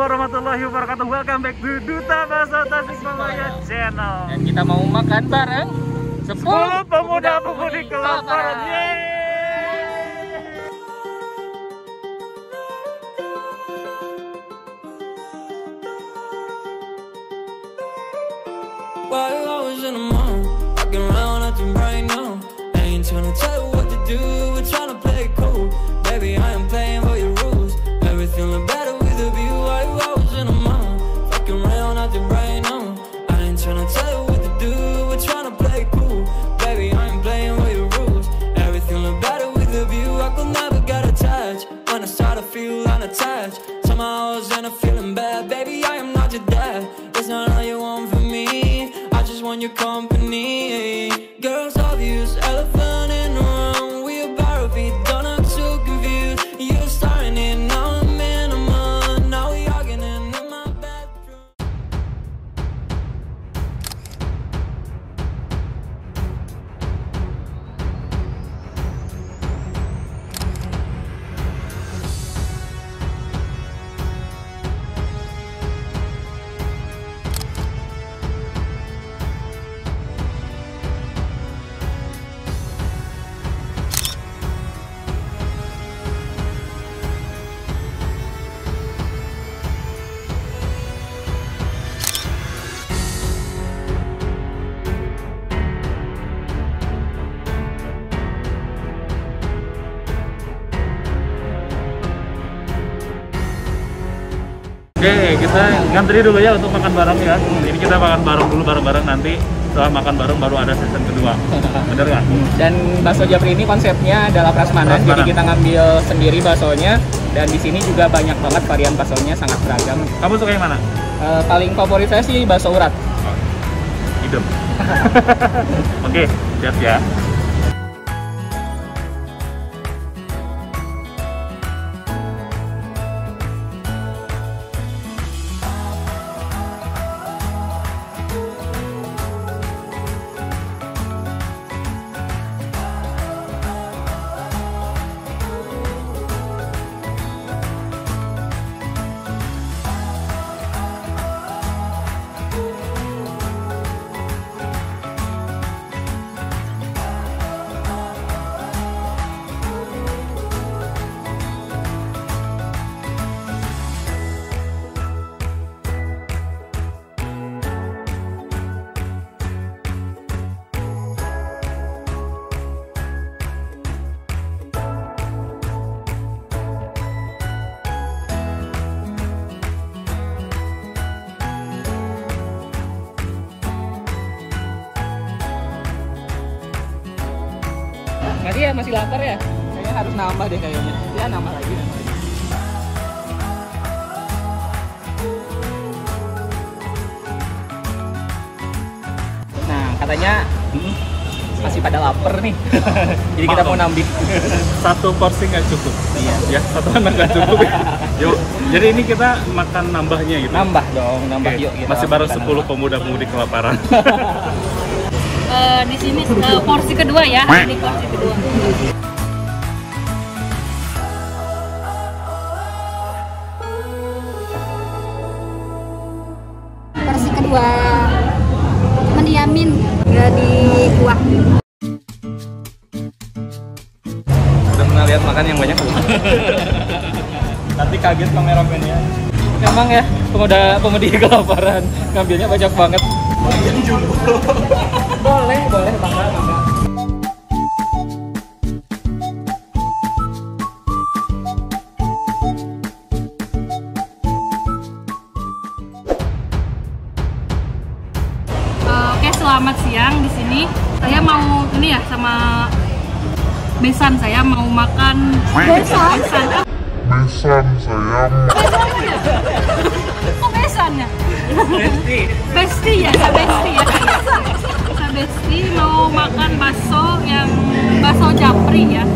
warahmatullahi wabarakatuh. Welcome back to Duta Bakso Tasikmalaya Channel. Dan kita mau makan bareng 10 pemuda-pemudi kelaparan. While I was in the mall, walking around acting right now. I ain't tryna tell you what to do, we're tryna play it cool. Baby, I am playing by your rules. Everything look better with a view. While I was in the mall, walking around acting right now. I ain't tryna tell you what to do, we're tryna play it cool. Baby, I am playing by your rules. Everything look better with a view. I could never get attached. When I start to feel unattached, somehow I was in a feeling bad. Baby, I am not your dad. It's not all you want from me. I just want your company. Girls obvious, elephant in the room. We about to be done, I'm so confused. You're starting it, now I'm in a month. Now we arguing in my bedroom. Oke, kita ngantri dulu ya untuk makan bareng ya. Ini kita makan bareng dulu bareng-bareng, nanti setelah makan bareng baru ada season kedua. Bener nggak? Dan bakso Japri ini konsepnya adalah prasmanan, jadi kita ngambil sendiri baksonya. Dan di sini juga banyak banget varian baksonya, sangat beragam. Kamu suka yang mana? Paling favorit saya sih bakso urat. Oh, hidup. Oke, siap ya. Masih ya, masih lapar ya? Kayaknya harus nambah deh kayaknya. Ya nambah lagi, nambah lagi. Nah, katanya masih pada lapar nih. Jadi kita mau nambah. Satu porsi nggak cukup. Iya. Ya, satu anak nggak cukup. Yuk, jadi ini kita makan nambahnya gitu. Nambah dong, nambah. Oke. Yuk kita Masih bareng makan 10 pemuda-pemudi kelaparan. Di sini porsi kedua ya, ini porsi kedua. Porsi kedua mendiamin, nggak dikuah. Udah pernah lihat makan yang banyak belum? Nanti kaget kameramennya. Memang ya, pemudi kelaparan, ngambilnya banyak banget. Boleh bangga. Oke, selamat siang di sini. Saya mau ini ya sama besan, saya mau makan besan. Kok besan ya? Besti ya, Besti mau makan bakso Japri ya.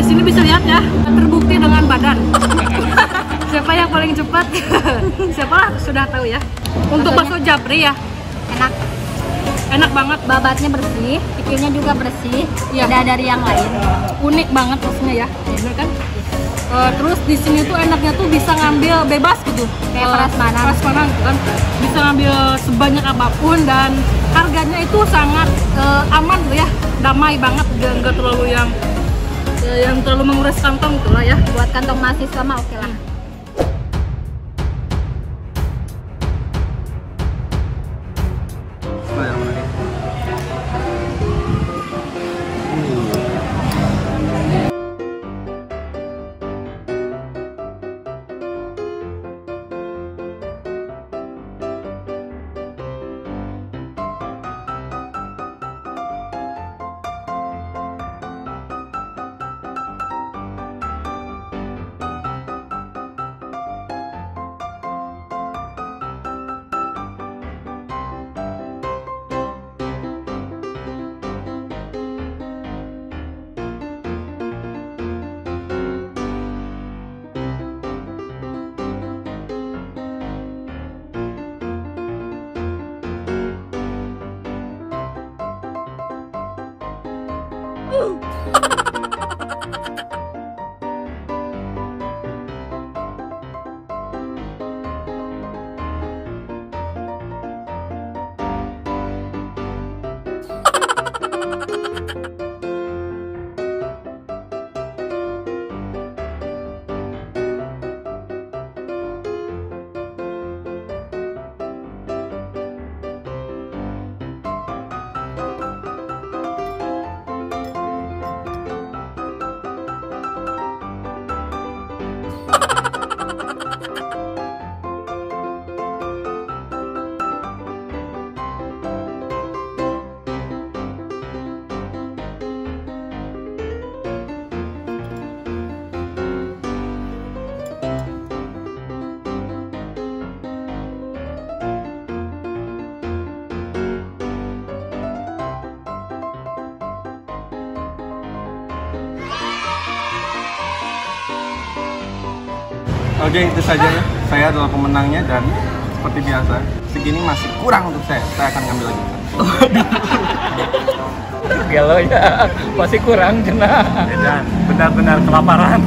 sini bisa lihat ya, terbukti dengan badan. Siapa yang paling cepat? Siapa lah sudah tahu ya. Untuk bakso Japri ya, enak banget. Babatnya bersih, pikirnya juga bersih. Iya. Beda dari yang lain. Unik banget rasanya ya, bener kan? Terus di sini tuh enaknya tuh bisa ngambil bebas gitu, Kayak prasmanan gitu kan, bisa ngambil sebanyak apapun dan harganya itu sangat aman tuh ya, damai banget, nggak terlalu yang terlalu menguras kantong gitu lah ya. Buat kantong mahasiswa mah oke lah. Oke, itu saja ya. Saya adalah pemenangnya dan seperti biasa, segini masih kurang untuk saya. Saya akan ngambil lagi. Galau ya, masih kurang kena. Dan benar-benar kelaparan.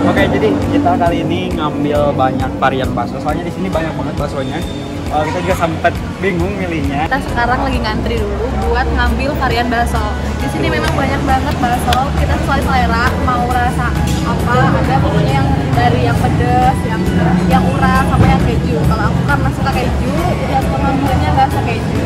Oke, jadi kita kali ini ngambil banyak varian bakso. Soalnya di sini banyak banget baksonya. Kita juga sempat bingung milihnya. Kita sekarang lagi ngantri dulu buat ngambil varian bakso. Di sini memang banyak banget bakso. Kita sesuai selera mau rasa apa. Ada pokoknya yang dari yang pedas, yang urang sampai yang keju. Kalau aku karena suka keju, jadi aku ngambilnya bakso keju.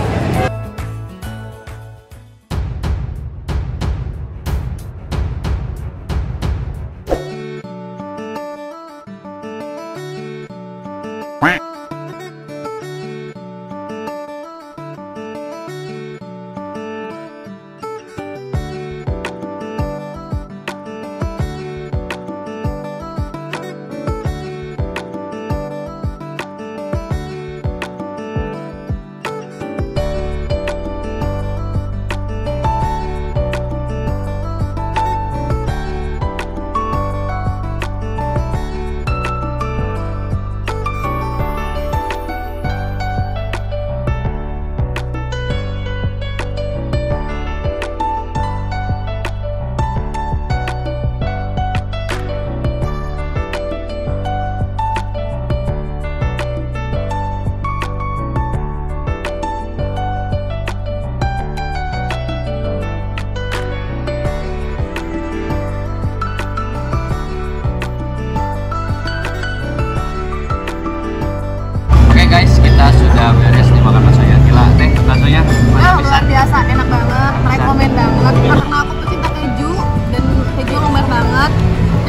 Guys, kita sudah beres nih makan baksonya. Gila, teh baksonya mantap bisa. Luar biasa, enak banget, rekomen banget. Karena aku pecinta keju dan keju lembut banget,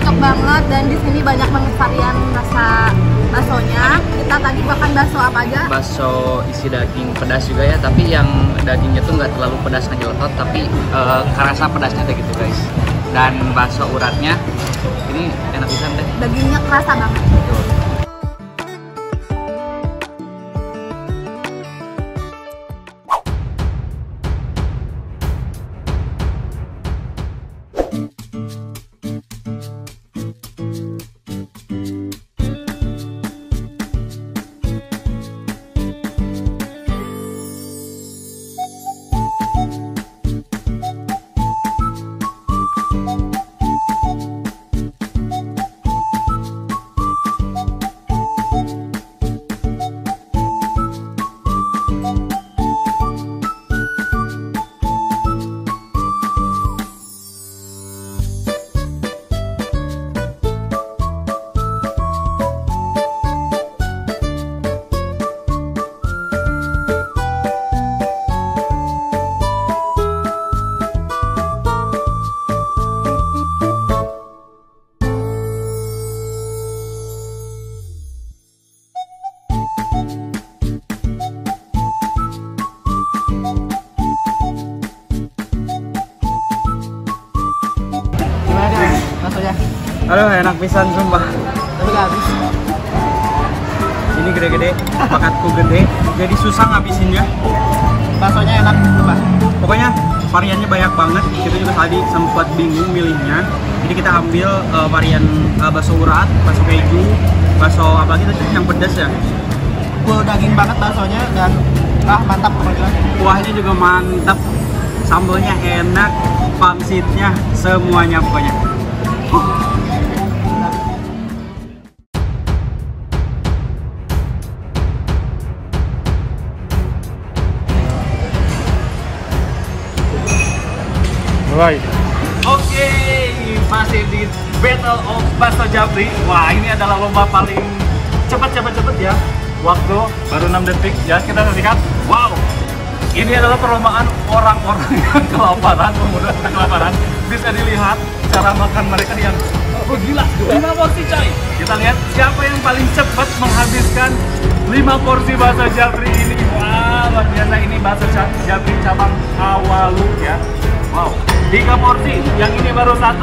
cocok banget. Dan di sini banyak banget varian rasa baksonya. Kita tadi makan bakso apa aja? Bakso isi daging pedas juga ya, tapi yang dagingnya tuh nggak terlalu pedas ngejeletot, tapi kerasa pedasnya kayak gitu guys. Dan bakso uratnya ini enak pisan deh. Dagingnya kerasa banget. Aduh, enak pisan sumpah. Tapi gak habis. Ini gede-gede, bakatku gede, jadi susah ngabisinnya. Baksonya enak, Pak. Pokoknya variannya banyak banget. Kita juga tadi sempat bingung milihnya. Jadi kita ambil varian bakso urat, bakso keju, bakso apa gitu yang pedas ya. Full daging banget baksonya dan mantap pokoknya. Kuahnya juga mantap, sambalnya enak, pangsitnya semuanya pokoknya. Mulai. Oke, masih di Battle of Bakso Japri. Wah, ini adalah lomba paling cepat ya. Waktu baru 6 detik ya, kita saksikan. Wow, ini adalah perlombaan orang-orang yang kelaparan, pemuda kelaparan. Bisa dilihat cara makan mereka yang gila, 5 porsi coy. Kita lihat siapa yang paling cepat menghabiskan 5 porsi bakso Japri ini. Wah, luar biasa, ini bakso Japri cabang Awalu ya. Wow, 3 porsi, yang ini baru 1.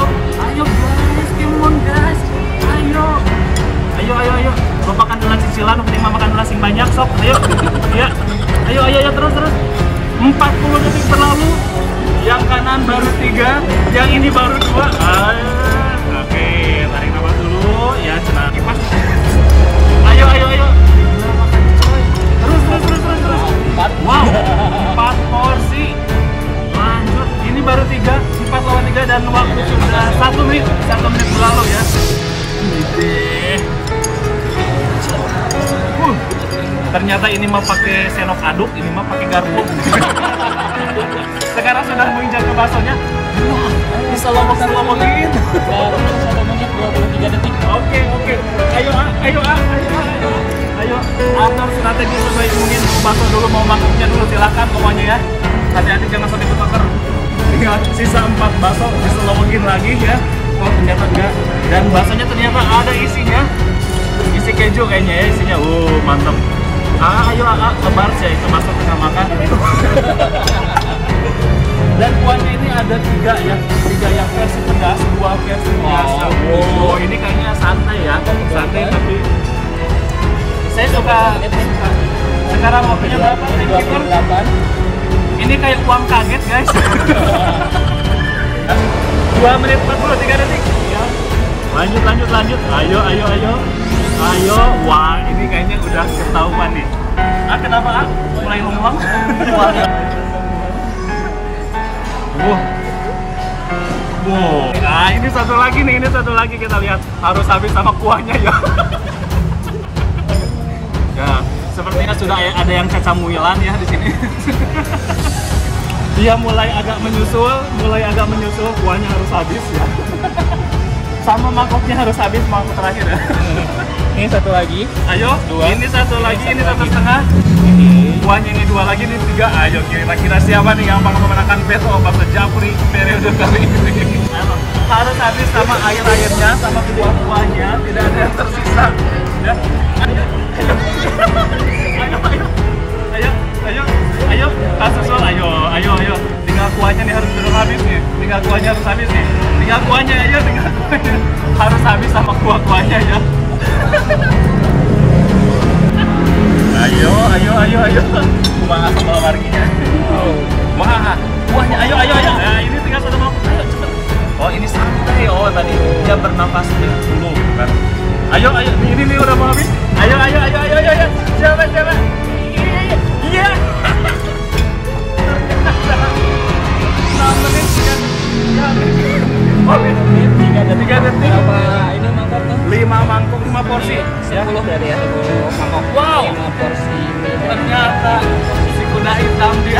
Ayo guys, come on guys. Ayo. Lupakan dulu cicilan, penting makan dulu sing banyak sok. Ayo. Ya. Ayo terus. 40 detik berlalu. Yang kanan baru 3, yang ini baru 2. Oke, tarik nafas dulu ya, cenah. Kipas. Ayo. Terus. Wow, 4 porsi. Lanjut, ini baru 3, 4 lawan 3 dan waktu sudah 1 menit berlalu ya. Ternyata ini mah pakai senok aduk, ini mah pakai garpu. Sekarang sudah menginjak ke baksonya. Bisa lomongin. 1 menit 23 detik. Oke. Ayo. Atur strategi sebaik mungkin. Bakso dulu, mau mangkuknya dulu, silakan pokoknya ya. Hati-hati jangan sampai ketuker. Tinggal sisa 4 bakso, diselowongin lagi ya. Oh ternyata enggak. Dan baksonya ternyata ada isinya. Isi keju kayaknya ya isinya. Mantap. Ayo lebar sih itu bakso kita makan. Dan kuahnya ini ada 3 ya. 3 yang versi pedas, 2 versi biasa. Ini kayaknya santai ya. Santai tapi saya suka. Sekarang waktunya berapa? 8. Ini kayak uang kaget guys. 2 menit 43 detik ya. Lanjut. Ayo. Wah, ini kayaknya udah ketahuan nih. Kenapa? Mulai ngomong. Wow. Nah, ini satu lagi kita lihat. Harus habis sama kuahnya ya. Ya, sepertinya sudah ada yang cacamuilan ya di sini. Dia mulai agak menyusul, kuahnya harus habis ya. Sama mangkoknya harus habis, mangkok terakhir ya. Ini satu lagi. Ayo, 2. Ini satu lagi, ini 1,5. Kuahnya ini 2 lagi, ini 3. Ayo, kira-kira siapa nih yang bakal memenangkan Battle of Bakso Japri periode kali ini? Harus habis sama air-airnya, sama kuah-kuahnya, tidak ada yang tersisa. Ya. Ayo, susul, ayo. Tinggal kuahnya nih harus habis nih. Tinggal kuahnya harus habis. Harus habis sama kuahnya ya. Ayo. Kumaha sama warginya. Kumaha. Kuahnya, ayo. Nah, ini tinggal 1 mangkok. Ayo cepet. Oh, ini santai. Oh, tadi dia bernafas dulu kan. Ayo. Ini nih udah mau habis. Ayo. Siapa? Iya. 3 detik. Ini mangkok tuh? 5 mangkok, 5 porsi. 10 dari ya, 10 mangkok. Wow. 5 porsi. Ternyata si kuda hitam dia.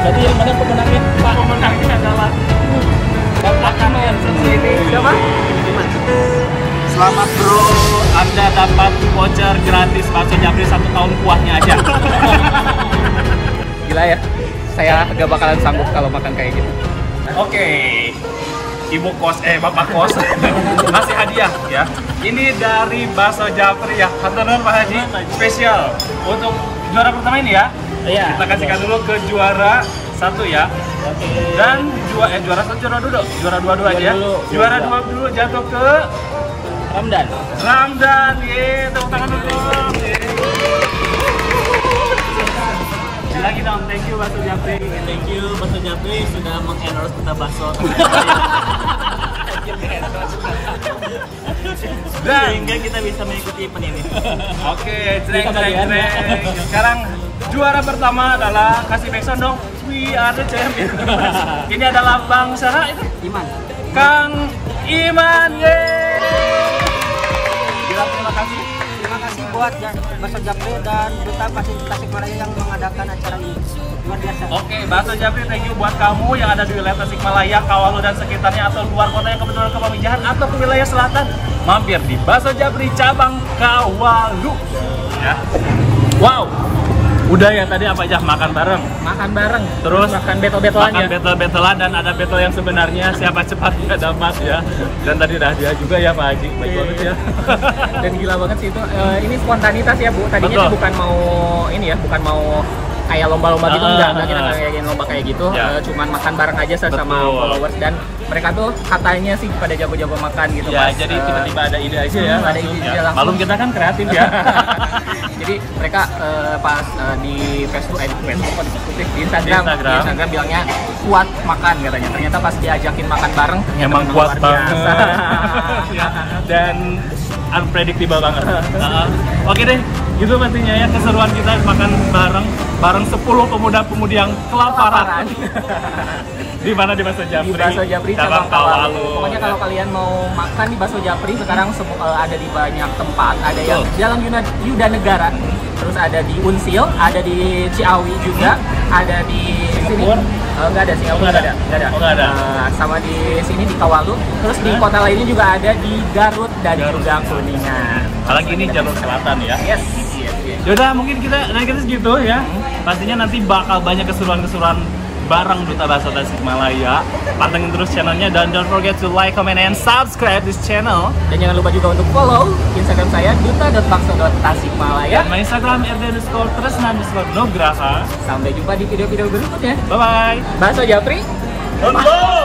Jadi yang mana pemenangnya? Pak, pemenangnya adalah Bapak Iman. Ini siapa? Iman. Selamat bro, Anda dapat voucher gratis bakso Japri 1 tahun kuahnya aja. Gila ya, saya gak bakalan sanggup kalau makan kayak gitu. Oke, ibu kos, bapak kos ngasih hadiah ya. Ini dari bakso Japri ya. Hatur nuhun Pak Haji, spesial untuk juara pertama ini ya. Iya. Kita kasihkan dulu ke juara satu ya. Dan juara satu, juara dulu, juara dua aja. Juara dua dulu jatuh ke Ramdan. Ramdan, ye, tepuk tangan dulu. Lagi dong, thank you Bakso Japri. Thank you Bakso Japri sudah meng-endorse kita bakso. Sehingga kita bisa mengikuti event ini. Oke, jreng. Sekarang juara pertama adalah kasih backsound dong. We are the champion. Ini adalah Bang Sarah itu. Iman. Kang Iman, yeay. Bilang terima kasih. Terima kasih buat Bakso Japri dan Duta Pasir Tasikmalaya yang mengadakan acara ini. Luar biasa. Oke, Bakso Japri, thank you buat kamu yang ada di wilayah Tasikmalaya, Kawalu dan sekitarnya, atau luar kota yang kebetulan ke Pamijahan atau ke wilayah selatan, mampir di Bakso Japri cabang Kawalu. Ya. Wow. Udah ya tadi apa aja? Makan bareng. Makan bareng. Terus makan battle-battlean makan ya. battle-battlean dan ada battle yang sebenarnya siapa cepat dia dapat ya. Dan tadi dia juga ya Pak Haji, baik banget ya. Dan gila banget sih itu. Ini spontanitas ya Bu. Tadinya Betul. sih bukan mau ini ya, bukan mau kayak lomba-lomba gitu, enggak kita kayak lomba kayak gitu. Ya. Cuman makan bareng aja sama Betul. followers, dan mereka tuh katanya sih pada jago-jago makan gitu. Ya, Pas, jadi tiba-tiba ada ide aja ya. ada langsung, ide ya. aja langsung. Malum kita kan kreatif ya. Jadi mereka pas di Facebook, di Instagram bilangnya kuat makan katanya. Ternyata pas diajakin makan bareng, Emang luar kuat banget. biasa. Ya, dan unpredictable banget. Oke deh, gitu pastinya ya keseruan kita makan bareng 10 pemuda-pemudi yang kelaparan. Di mana di Bakso Japri? Di Bakso Japri cabang Kawalu. Pokoknya kalau kalian mau makan di Bakso Japri sekarang ada di banyak tempat. Ada yang Jalan Yuda Negara, terus ada di Unsil, ada di Ciawi juga, ada di sini. Enggak ada, Singapura enggak ada. Oh, enggak ada. Sama di sini di Kawalu. Terus di kota lainnya juga ada di Garut dan juga Kuningan. Apalagi ini jalur selatan ya. Yes. Yaudah, mungkin kita segitu ya. Pastinya nanti bakal banyak keseruan-keseruan bareng Duta Bakso Tasikmalaya. Pantengin terus channelnya dan don't forget to like, comment, and subscribe this channel. Dan jangan lupa juga untuk follow Instagram saya duta.bakso.tasikmalaya. Dan my Instagram @tresna_nugraha. Sampai jumpa di video-video berikutnya. Bye bye. Bakso Japri. Let's go!